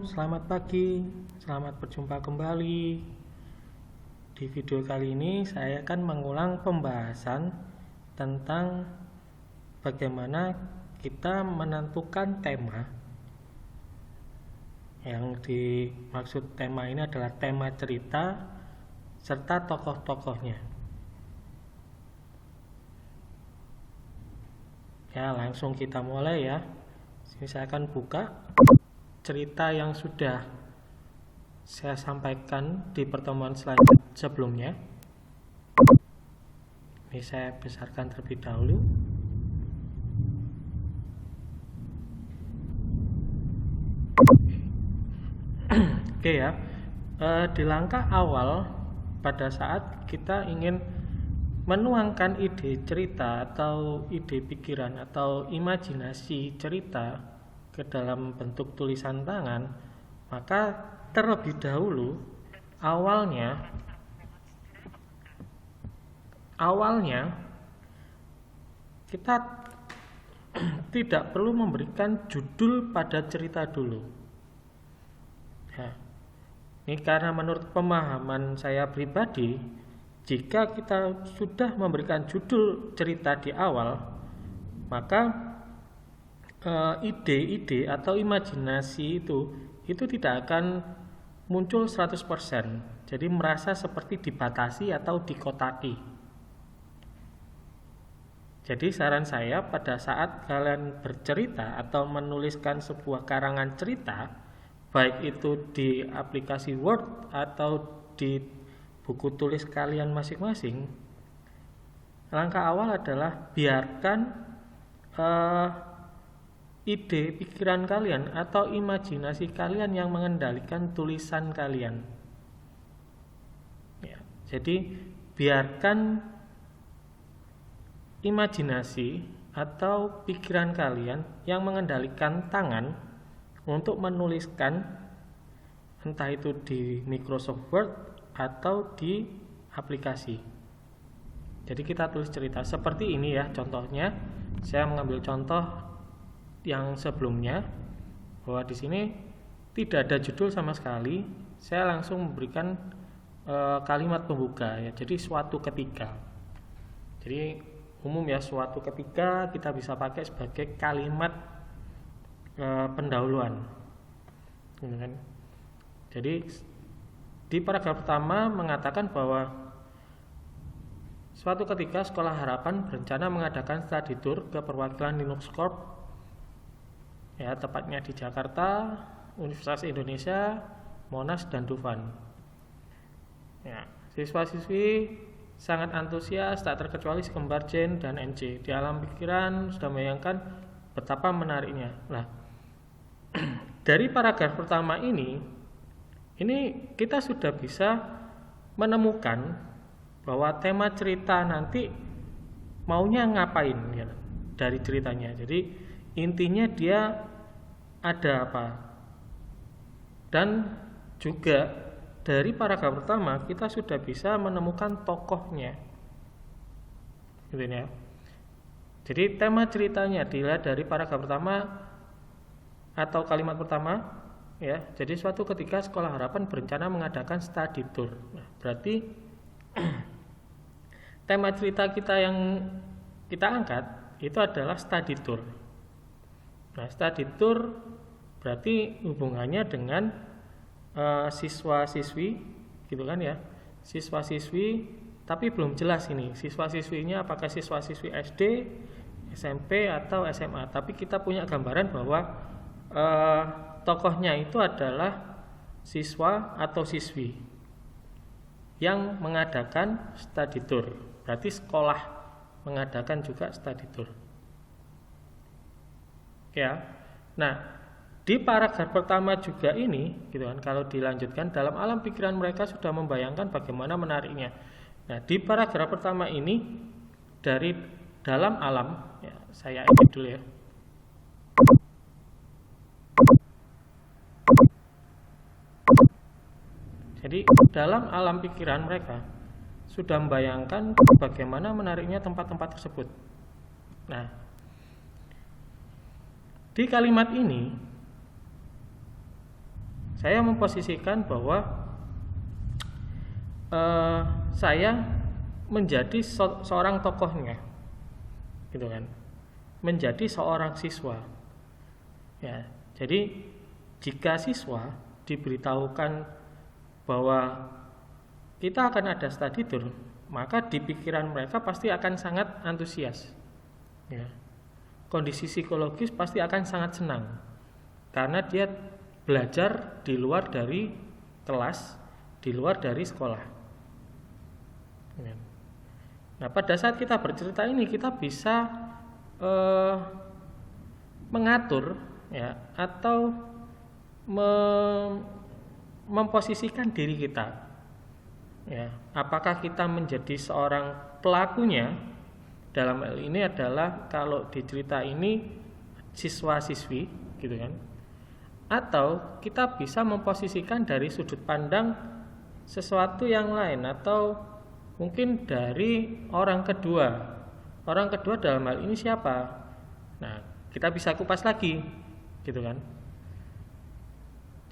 selamat pagi, selamat berjumpa kembali. Di video kali ini saya akan mengulang pembahasan tentang bagaimana kita menentukan tema. Yang dimaksud tema ini adalah tema cerita serta tokoh-tokohnya. Ya, langsung kita mulai ya. Sini saya akan buka cerita yang sudah saya sampaikan di pertemuan sebelumnya. Ini saya besarkan terlebih dahulu. Oke ya. Di langkah awal pada saat kita ingin menuangkan ide cerita atau ide pikiran atau imajinasi cerita ke dalam bentuk tulisan tangan, maka terlebih dahulu awalnya kita tidak perlu memberikan judul pada cerita dulu ya. Ini karena menurut pemahaman saya pribadi, jika kita sudah memberikan judul cerita di awal, maka ide-ide atau imajinasi itu tidak akan muncul 100%. Jadi merasa seperti dibatasi atau dikotaki. Jadi saran saya pada saat kalian bercerita atau menuliskan sebuah karangan cerita, baik itu di aplikasi Word atau di buku tulis kalian masing-masing, langkah awal adalah biarkan ide pikiran kalian atau imajinasi kalian yang mengendalikan tulisan kalian ya. Jadi biarkan imajinasi atau pikiran kalian yang mengendalikan tangan untuk menuliskan, entah itu di Microsoft Word atau di aplikasi. Jadi kita tulis cerita seperti ini ya. Contohnya saya mengambil contoh yang sebelumnya, bahwa di sini tidak ada judul sama sekali. Saya langsung memberikan kalimat pembuka ya. Jadi suatu ketika. Jadi umum ya, suatu ketika kita bisa pakai sebagai kalimat pendahuluan. Gitu kan? Jadi di paragraf pertama mengatakan bahwa suatu ketika Sekolah Harapan berencana mengadakan study tour ke perwakilan Linux Corp ya, tepatnya di Jakarta, Universitas Indonesia, Monas, dan Dufan. Ya, siswa-siswi sangat antusias, tak terkecuali si kembar Jane dan NC. Di alam pikiran sudah membayangkan betapa menariknya. Nah, dari paragraf pertama ini kita sudah bisa menemukan bahwa tema cerita nanti maunya ngapain ya, dari ceritanya. Jadi intinya dia ada apa, dan juga dari paragraf pertama kita sudah bisa menemukan tokohnya gitu ya. Jadi tema ceritanya dilihat dari paragraf pertama atau kalimat pertama ya. Jadi suatu ketika Sekolah Harapan berencana mengadakan study tour. Nah, berarti tema cerita kita yang kita angkat itu adalah study tour. Nah, study tour berarti hubungannya dengan siswa-siswi gitu kan ya. Siswa-siswi, tapi belum jelas ini siswa-siswinya apakah siswa-siswi SD, SMP atau SMA. Tapi kita punya gambaran bahwa tokohnya itu adalah siswa atau siswi yang mengadakan study tour. Berarti sekolah mengadakan juga study tour. Ya, nah di paragraf pertama juga ini, gitu kan, kalau dilanjutkan dalam alam pikiran mereka sudah membayangkan bagaimana menariknya. Nah di paragraf pertama ini dari dalam alam, ya, saya edit dulu ya. Jadi dalam alam pikiran mereka sudah membayangkan bagaimana menariknya tempat-tempat tersebut. Nah, di kalimat ini Saya memposisikan bahwa saya menjadi seorang tokohnya, gitu kan, menjadi seorang siswa. Ya, jadi jika siswa diberitahukan bahwa kita akan ada study tour, maka di pikiran mereka pasti akan sangat antusias. Ya. Kondisi psikologis pasti akan sangat senang karena dia belajar di luar dari kelas, di luar dari sekolah. Nah, pada saat kita bercerita ini kita bisa mengatur, ya, atau memposisikan diri kita, ya, apakah kita menjadi seorang pelakunya. Dalam hal ini adalah kalau di cerita ini siswa-siswi, gitu kan, atau kita bisa memposisikan dari sudut pandang sesuatu yang lain, atau mungkin dari orang kedua. Orang kedua dalam hal ini siapa? Nah, kita bisa kupas lagi, gitu kan.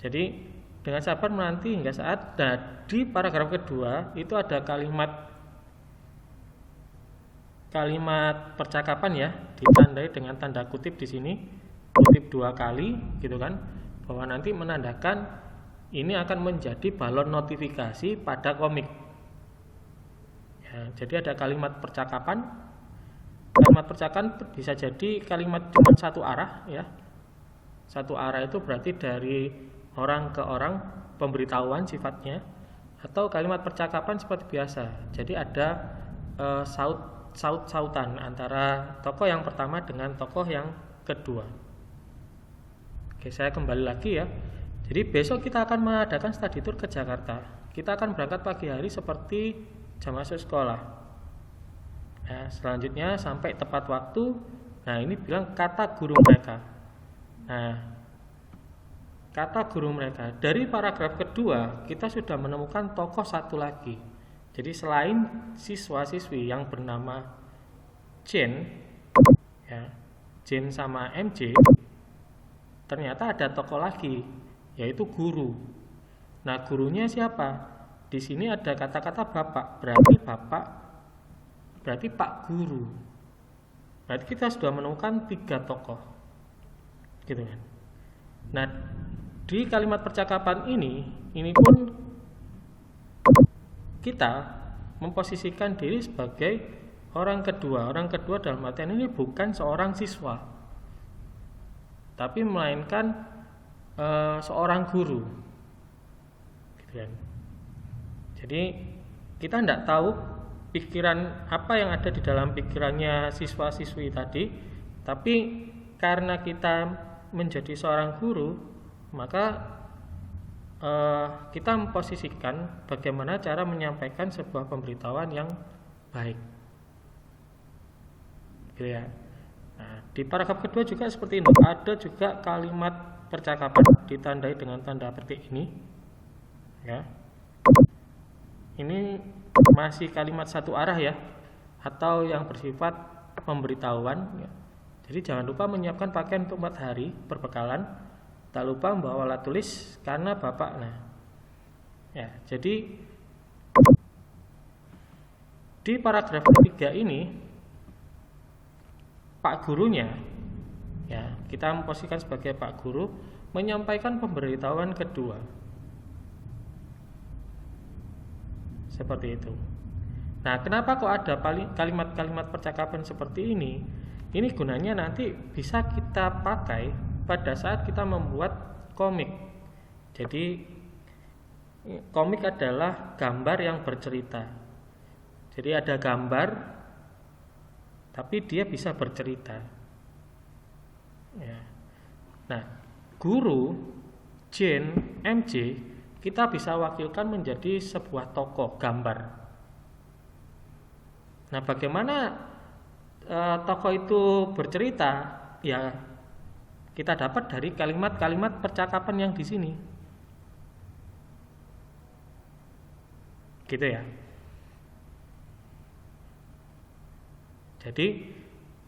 Jadi dengan sabar menanti hingga saat. Nah, di paragraf kedua itu ada kalimat percakapan, ya, ditandai dengan tanda kutip di sini, kutip 2 kali, gitu kan, bahwa nanti menandakan ini akan menjadi balon notifikasi pada komik. Ya, jadi ada kalimat percakapan. Kalimat percakapan bisa jadi kalimat dengan satu arah, ya. Satu arah itu berarti dari orang ke orang, pemberitahuan sifatnya, atau kalimat percakapan seperti biasa. Jadi ada saut-sautan antara tokoh yang pertama dengan tokoh yang kedua. Oke, saya kembali lagi, ya. Jadi besok kita akan mengadakan study tour ke Jakarta. Kita akan berangkat pagi hari seperti jam masuk sekolah. Nah, selanjutnya sampai tepat waktu. Nah, ini bilang kata guru mereka. Nah, kata guru mereka. Dari paragraf kedua kita sudah menemukan tokoh satu lagi. Jadi selain siswa-siswi yang bernama Jane, ya, Jane sama MJ, ternyata ada tokoh lagi, yaitu guru. Nah, gurunya siapa? Di sini ada kata-kata bapak, berarti Pak Guru. Berarti kita sudah menemukan 3 tokoh, gitu kan. Nah, di kalimat percakapan ini pun kita memposisikan diri sebagai orang kedua. Orang kedua dalam artian ini bukan seorang siswa, tapi melainkan seorang guru, gitu kan. Jadi kita tidak tahu pikiran apa yang ada di dalam pikirannya siswa-siswi tadi, tapi karena kita menjadi seorang guru, maka kita memposisikan bagaimana cara menyampaikan sebuah pemberitahuan yang baik, gitu ya. Nah, di paragraf kedua juga seperti ini, ada juga kalimat percakapan ditandai dengan tanda petik ini, ya. Ini masih kalimat satu arah, ya, atau yang bersifat pemberitahuan, ya. Jadi jangan lupa menyiapkan pakaian untuk 4 hari perbekalan. Tak lupa membawa alat tulis karena bapak. Nah, ya, jadi di paragraf ketiga ini Pak gurunya, ya, kita memposisikan sebagai Pak Guru menyampaikan pemberitahuan kedua. Seperti itu. Nah, kenapa kok ada kalimat-kalimat percakapan seperti ini? Ini gunanya nanti bisa kita pakai pada saat kita membuat komik. Jadi komik adalah gambar yang bercerita. Jadi ada gambar, tapi dia bisa bercerita. Ya. Nah, guru, Jane, MJ, kita bisa wakilkan menjadi sebuah tokoh gambar. Nah, bagaimana tokoh itu bercerita? Ya, kita dapat dari kalimat-kalimat percakapan yang di sini, gitu ya. Jadi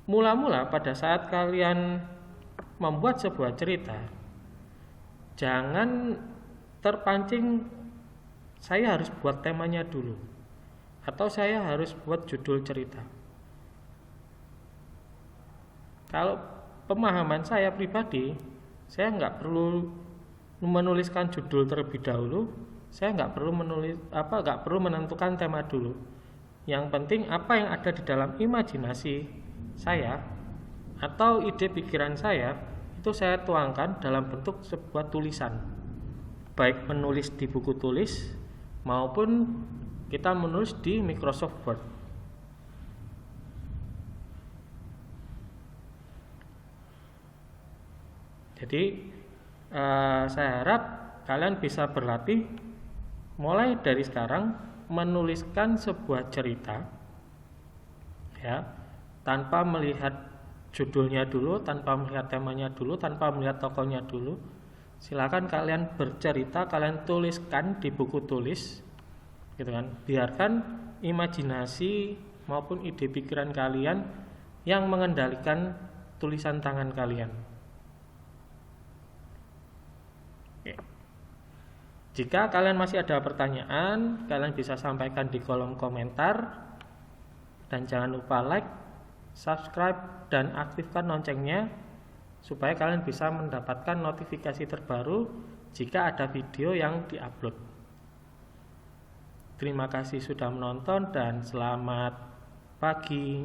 mula-mula pada saat kalian membuat sebuah cerita, jangan terpancing saya harus buat temanya dulu, atau saya harus buat judul cerita. Kalau pemahaman saya pribadi, saya nggak perlu menuliskan judul terlebih dahulu, saya nggak perlu menentukan tema dulu. Yang penting apa yang ada di dalam imajinasi saya atau ide pikiran saya itu saya tuangkan dalam bentuk sebuah tulisan, baik menulis di buku tulis maupun kita menulis di Microsoft Word. Jadi saya harap kalian bisa berlatih mulai dari sekarang menuliskan sebuah cerita, ya, tanpa melihat judulnya dulu, tanpa melihat temanya dulu, tanpa melihat tokohnya dulu. Silakan kalian bercerita, kalian tuliskan di buku tulis, gitu kan. Biarkan imajinasi maupun ide pikiran kalian yang mengendalikan tulisan tangan kalian. Jika kalian masih ada pertanyaan, kalian bisa sampaikan di kolom komentar. Dan jangan lupa like, subscribe, dan aktifkan loncengnya supaya kalian bisa mendapatkan notifikasi terbaru jika ada video yang diupload. Terima kasih sudah menonton dan selamat pagi.